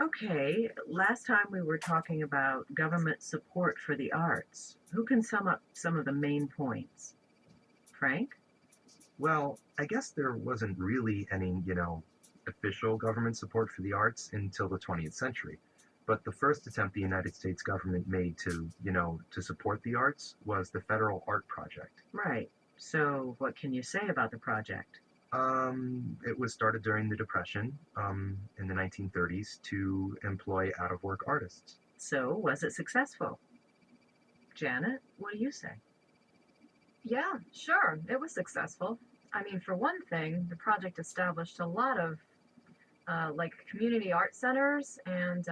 Okay, last time we were talking about government support for the arts. Who can sum up some of the main points? Frank? Well, I guess there wasn't really any, official government support for the arts until the 20th century. But the first attempt the United States government made to support the arts was the Federal Art Project. Right. So, what can you say about the project? It was started during the Depression, in the 1930s to employ out-of-work artists. So, was it successful? Janet, what do you say? Yeah, sure, it was successful. I mean, for one thing, the project established a lot of like community art centers and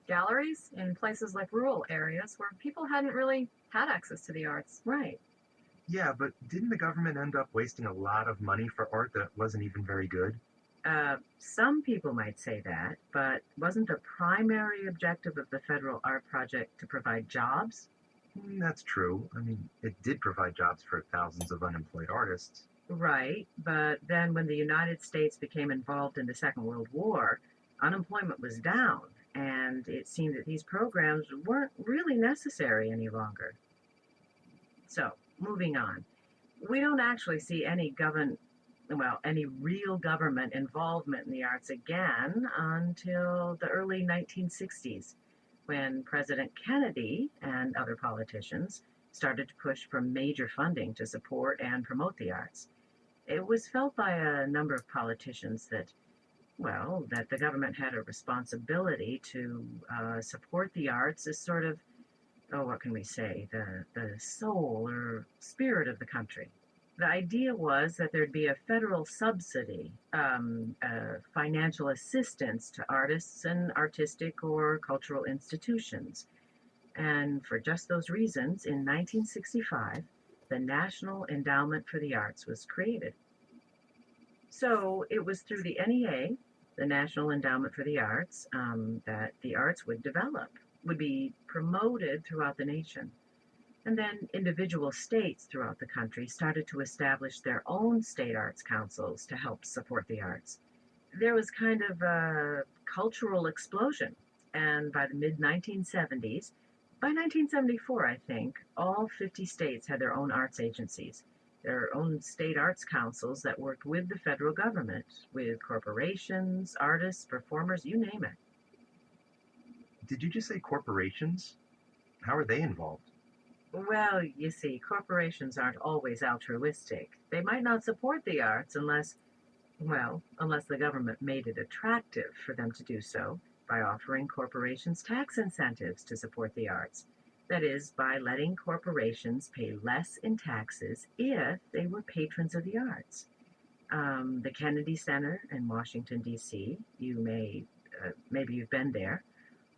galleries in places like rural areas where people hadn't really had access to the arts. Right. Yeah, but didn't the government end up wasting a lot of money for art that wasn't even very good? Some people might say that, but wasn't the primary objective of the federal art project to provide jobs? That's true. I mean, it did provide jobs for thousands of unemployed artists. Right, but then when the United States became involved in the Second World War, unemployment was down, and it seemed that these programs weren't really necessary any longer. So, moving on. We don't actually see any real government involvement in the arts again until the early 1960s, when President Kennedy and other politicians started to push for major funding to support and promote the arts. It was felt by a number of politicians that the government had a responsibility to support the arts as sort of, oh, what can we say, the soul or spirit of the country. The idea was that there'd be a federal subsidy, financial assistance to artists and artistic or cultural institutions. And for just those reasons, in 1965, the National Endowment for the Arts was created. So it was through the NEA, the National Endowment for the Arts, that the arts would develop, would be promoted throughout the nation. And then individual states throughout the country started to establish their own state arts councils to help support the arts. There was kind of a cultural explosion. And by the mid 1970s, by 1974, I think, all 50 states had their own arts agencies, their own state arts councils that worked with the federal government, with corporations, artists, performers, you name it. Did you just say corporations? How are they involved? Well, you see, corporations aren't always altruistic. They might not support the arts unless the government made it attractive for them to do so by offering corporations tax incentives to support the arts. That is, by letting corporations pay less in taxes if they were patrons of the arts. The Kennedy Center in Washington, D.C., maybe you've been there,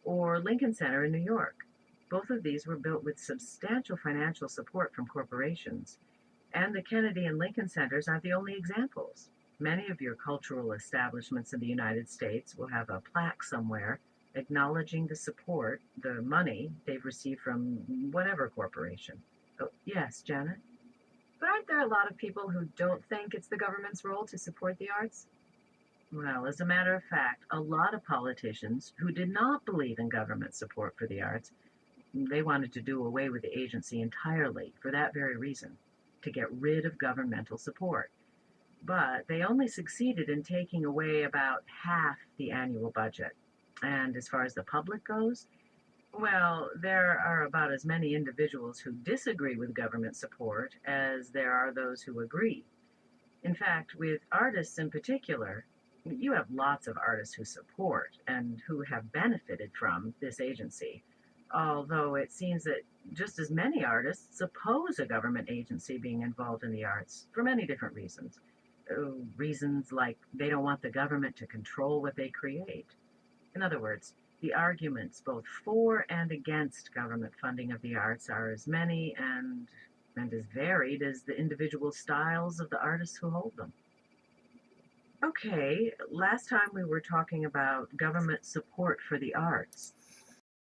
or Lincoln Center in New York. Both of these were built with substantial financial support from corporations. And the Kennedy and Lincoln Centers aren't the only examples. Many of your cultural establishments in the United States will have a plaque somewhere acknowledging the support, the money they've received from whatever corporation. Oh, yes, Janet? But aren't there a lot of people who don't think it's the government's role to support the arts? Well, as a matter of fact, a lot of politicians who did not believe in government support for the arts, they wanted to do away with the agency entirely for that very reason, to get rid of governmental support. But they only succeeded in taking away about half the annual budget. And as far as the public goes, well, there are about as many individuals who disagree with government support as there are those who agree. In fact, with artists in particular, you have lots of artists who support and who have benefited from this agency. Although it seems that just as many artists oppose a government agency being involved in the arts for many different reasons. Reasons like they don't want the government to control what they create. In other words, the arguments both for and against government funding of the arts are as many and as varied as the individual styles of the artists who hold them. Okay, last time we were talking about government support for the arts.